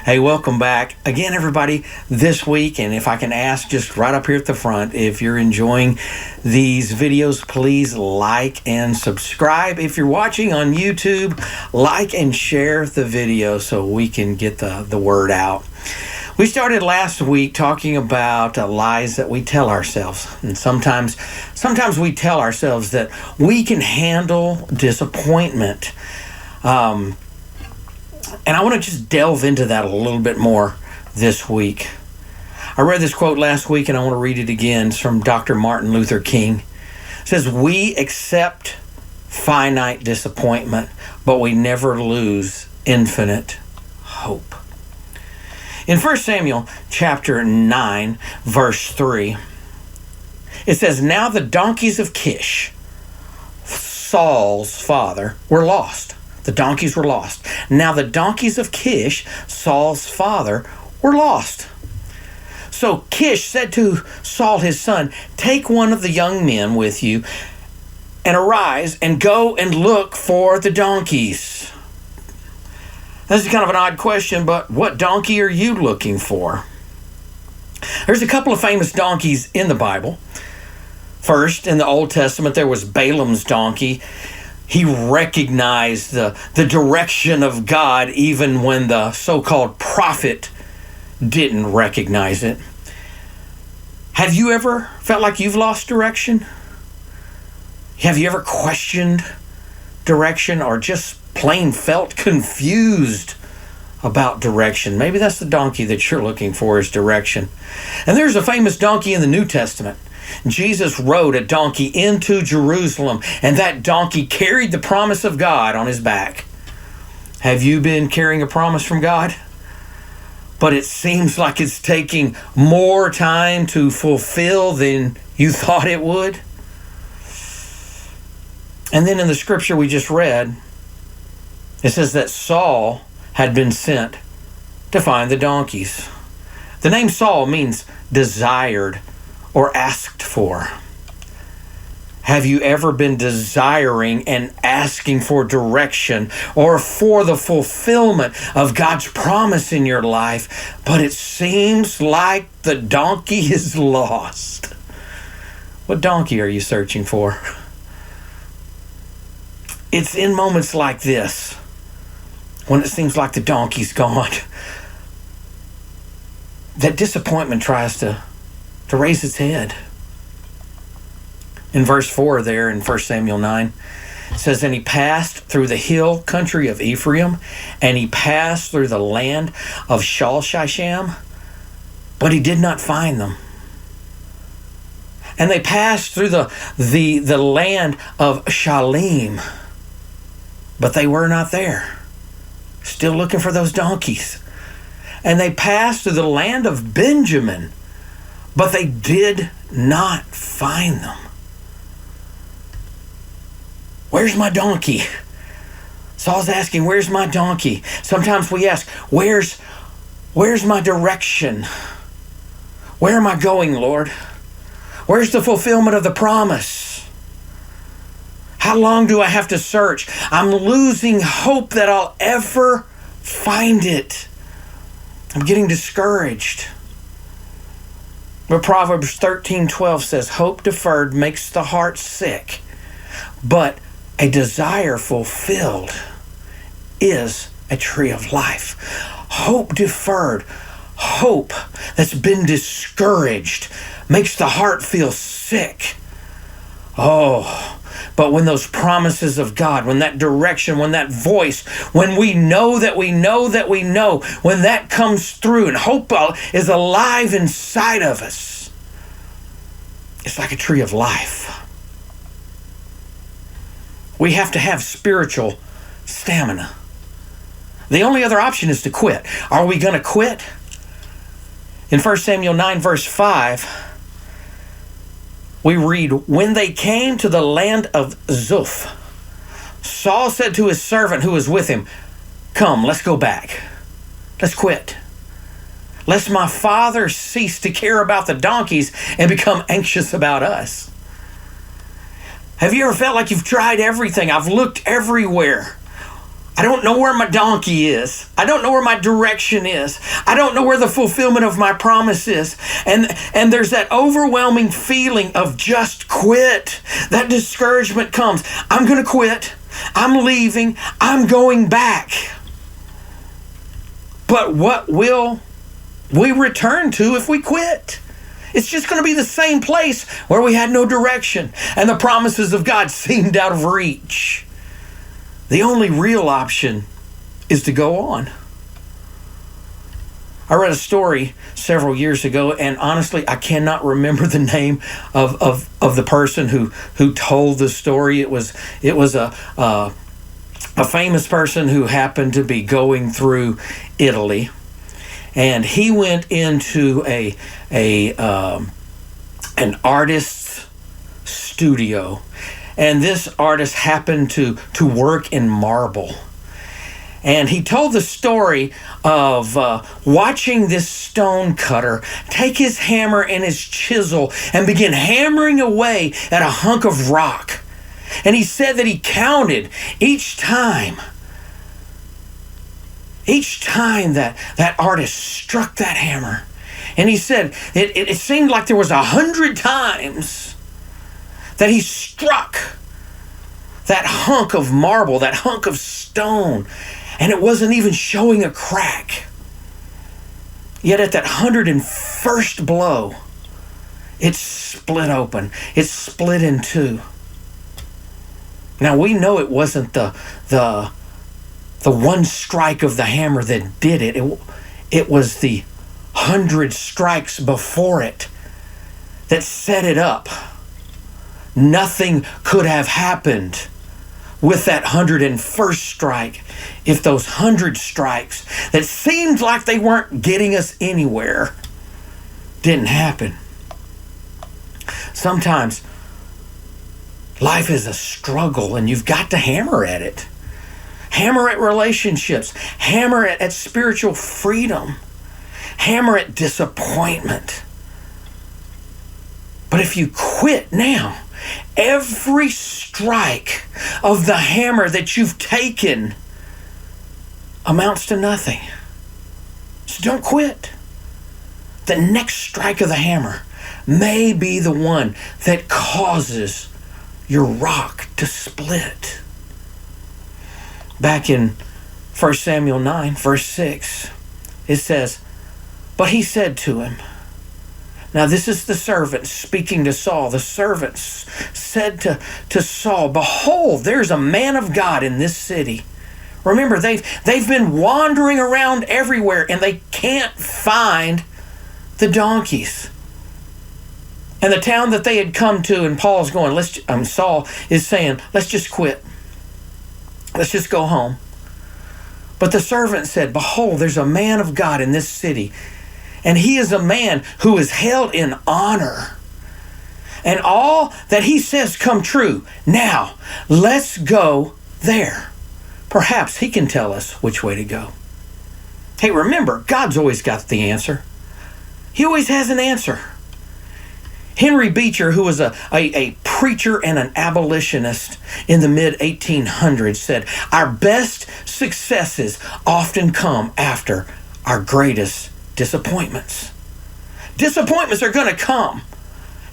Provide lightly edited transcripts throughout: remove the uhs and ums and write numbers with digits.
Hey, welcome back again, everybody, this week. And if I can ask just right up here at the front, if you're enjoying these videos, please like and subscribe. If you're watching on YouTube, like and share the video so we can get the word out. We started last week talking about lies that we tell ourselves. And sometimes we tell ourselves that we can handle disappointment. And I want to just delve into that a little bit more this week. I read this quote last week and I want to read it again. It's from Dr. Martin Luther King. It says, "We accept finite disappointment, but we never lose infinite hope." In 1 Samuel chapter 9, verse 3, it says, "Now the donkeys of Kish, Saul's father, were lost." The donkeys were lost. Now the donkeys of Kish, Saul's father, were lost. So Kish said to Saul his son, "Take one of the young men with you and arise and go and look for the donkeys." This is kind of an odd question, but what donkey are you looking for? There's a couple of famous donkeys in the Bible. First, in the Old Testament, there was Balaam's donkey. He recognized the direction of God even when the so-called prophet didn't recognize it. Have you ever felt like you've lost direction? Have you ever questioned direction or just plain felt confused about direction? Maybe that's the donkey that you're looking for, is direction. And there's a famous donkey in the New Testament. Jesus rode a donkey into Jerusalem, and that donkey carried the promise of God on his back. Have you been carrying a promise from God? But it seems like it's taking more time to fulfill than you thought it would. And then in the scripture we just read, it says that Saul had been sent to find the donkeys. The name Saul means desired or asked for. Have you ever been desiring and asking for direction or for the fulfillment of God's promise in your life, but it seems like the donkey is lost? What donkey are you searching for? It's in moments like this, when it seems like the donkey's gone, that disappointment tries to raise its head. In verse 4 there in 1 Samuel 9, it says, "And he passed through the hill country of Ephraim, and he passed through the land of Shalshisham, but he did not find them. And they passed through the land of Shalim, but they were not there." Still looking for those donkeys. "And they passed through the land of Benjamin, but they did not find them." Where's my donkey? Saul's asking, where's my donkey? Sometimes we ask, where's my direction? Where am I going, Lord? Where's the fulfillment of the promise? How long do I have to search? I'm losing hope that I'll ever find it. I'm getting discouraged. But Proverbs 13:12 says, "Hope deferred makes the heart sick, but a desire fulfilled is a tree of life." Hope deferred, hope that's been discouraged, makes the heart feel sick. But when those promises of God, when that direction, when that voice, when we know that we know that we know, when that comes through and hope is alive inside of us, it's like a tree of life. We have to have spiritual stamina. The only other option is to quit. Are we going to quit? In 1 Samuel 9, verse 5, we read, "When they came to the land of Zuph, Saul said to his servant who was with him, 'Come, let's go back. Let's quit. Lest my father cease to care about the donkeys and become anxious about us.'" Have you ever felt like you've tried everything? I've looked everywhere. I don't know where my donkey is. I don't know where my direction is. I don't know where the fulfillment of my promise is. And there's that overwhelming feeling of just quit. That discouragement comes. I'm going to quit. I'm leaving. I'm going back. But what will we return to if we quit? It's just going to be the same place where we had no direction and the promises of God seemed out of reach. The only real option is to go on. I read a story several years ago, and honestly, I cannot remember the name of the person who told the story. It was a famous person who happened to be going through Italy, and he went into an artist's studio. And this artist happened to work in marble. And he told the story of watching this stone cutter take his hammer and his chisel and begin hammering away at a hunk of rock. And he said that he counted each time that artist struck that hammer. And he said it seemed like there was 100 times that he struck that hunk of marble, that hunk of stone, and it wasn't even showing a crack. Yet at that 101st blow, it split open. It split in two. Now we know it wasn't the one strike of the hammer that did it. It was the 100 strikes before it that set it up. Nothing could have happened with that 101st strike if those 100 strikes that seemed like they weren't getting us anywhere didn't happen. Sometimes life is a struggle and you've got to hammer at it. Hammer at relationships. Hammer at spiritual freedom. Hammer at disappointment. But if you quit now, every strike of the hammer that you've taken amounts to nothing. So don't quit. The next strike of the hammer may be the one that causes your rock to split. Back in 1 Samuel 9, verse 6, it says, "But he said to him," now this is the servant speaking to Saul. The servants said to Saul, "Behold, there's a man of God in this city." Remember, they've been wandering around everywhere and they can't find the donkeys. And the town that they had come to, and Paul's going, Saul is saying, let's just quit. Let's just go home. But the servant said, "Behold, there's a man of God in this city, and he is a man who is held in honor. And all that he says come true. Now, let's go there. Perhaps he can tell us which way to go." Hey, remember, God's always got the answer. He always has an answer. Henry Beecher, who was a preacher and an abolitionist in the mid-1800s, said, "Our best successes often come after our greatest disappointments." Disappointments are going to come.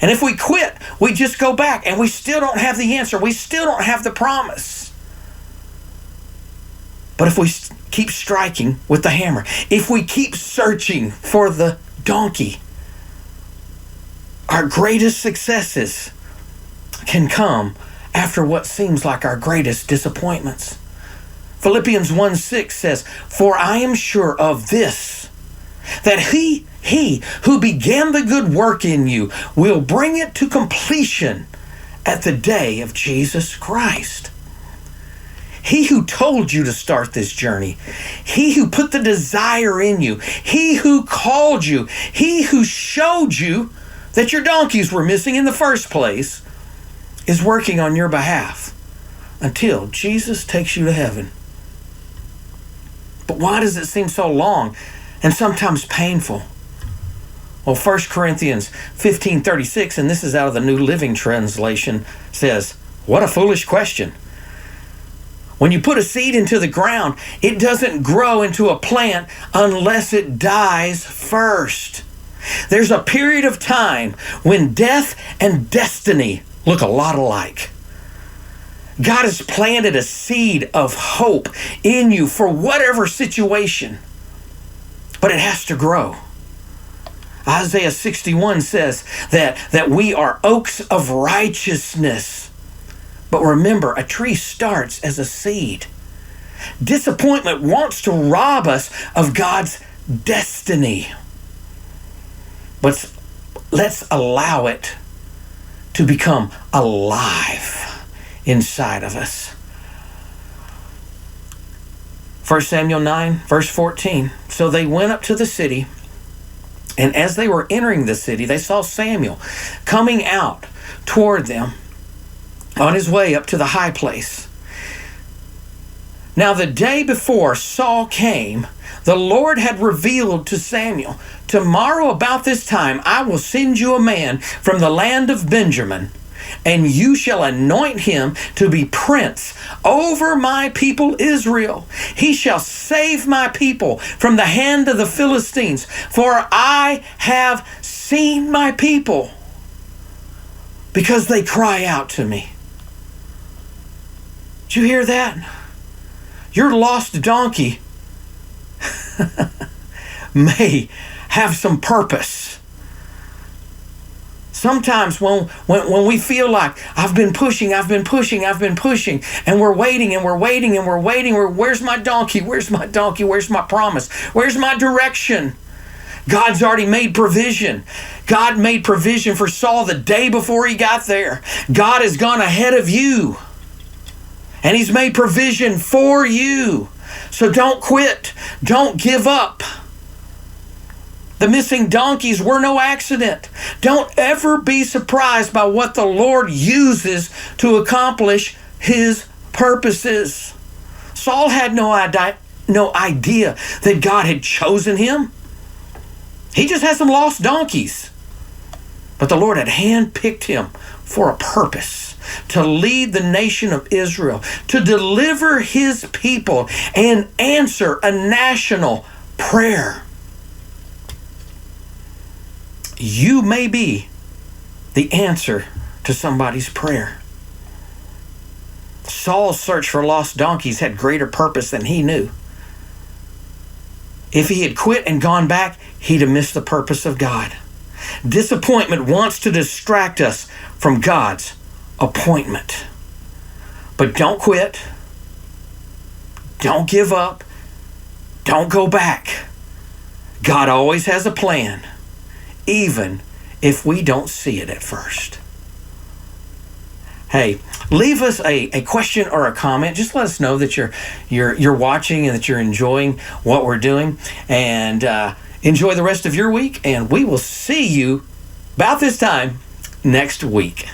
And if we quit, we just go back and we still don't have the answer. We still don't have the promise. But if we keep striking with the hammer, if we keep searching for the donkey, our greatest successes can come after what seems like our greatest disappointments. Philippians 1:6 says, "For I am sure of this, that he who began the good work in you will bring it to completion at the day of Jesus Christ." He who told you to start this journey, he who put the desire in you, he who called you, he who showed you that your donkeys were missing in the first place, is working on your behalf until Jesus takes you to heaven. But why does it seem so long and sometimes painful? Well, 1 Corinthians 15:36, and this is out of the New Living Translation, says, "What a foolish question. When you put a seed into the ground, it doesn't grow into a plant unless it dies first. There's a period of time when death and destiny look a lot alike. God has planted a seed of hope in you for whatever situation, but it has to grow. Isaiah 61 says that we are oaks of righteousness. But remember, a tree starts as a seed. Disappointment wants to rob us of God's destiny. But let's allow it to become alive inside of us. 1 Samuel 9, verse 14. So they went up to the city, and as they were entering the city, they saw Samuel coming out toward them on his way up to the high place. Now the day before Saul came, the Lord had revealed to Samuel, tomorrow about this time I will send you a man from the land of Benjamin, and you shall anoint him to be prince over my people Israel. He shall save my people from the hand of the Philistines, for I have seen my people, because they cry out to me. Did you hear that? Your lost donkey may have some purpose. Sometimes when we feel like I've been pushing, and we're waiting, where's my donkey? Where's my donkey? Where's my promise? Where's my direction? God's already made provision. God made provision for Saul the day before he got there. God has gone ahead of you, and he's made provision for you. So don't quit. Don't give up. The missing donkeys were no accident. Don't ever be surprised by what the Lord uses to accomplish his purposes. Saul had no idea that God had chosen him. He just had some lost donkeys. But the Lord had handpicked him for a purpose, to lead the nation of Israel, to deliver his people and answer a national prayer. You may be the answer to somebody's prayer. Saul's search for lost donkeys had greater purpose than he knew. If he had quit and gone back, he'd have missed the purpose of God. Disappointment wants to distract us from God's appointment. But don't quit. Don't give up. Don't go back. God always has a plan, even if we don't see it at first. Hey, leave us a question or a comment. Just let us know that you're watching and that you're enjoying what we're doing. And enjoy the rest of your week. And we will see you about this time next week.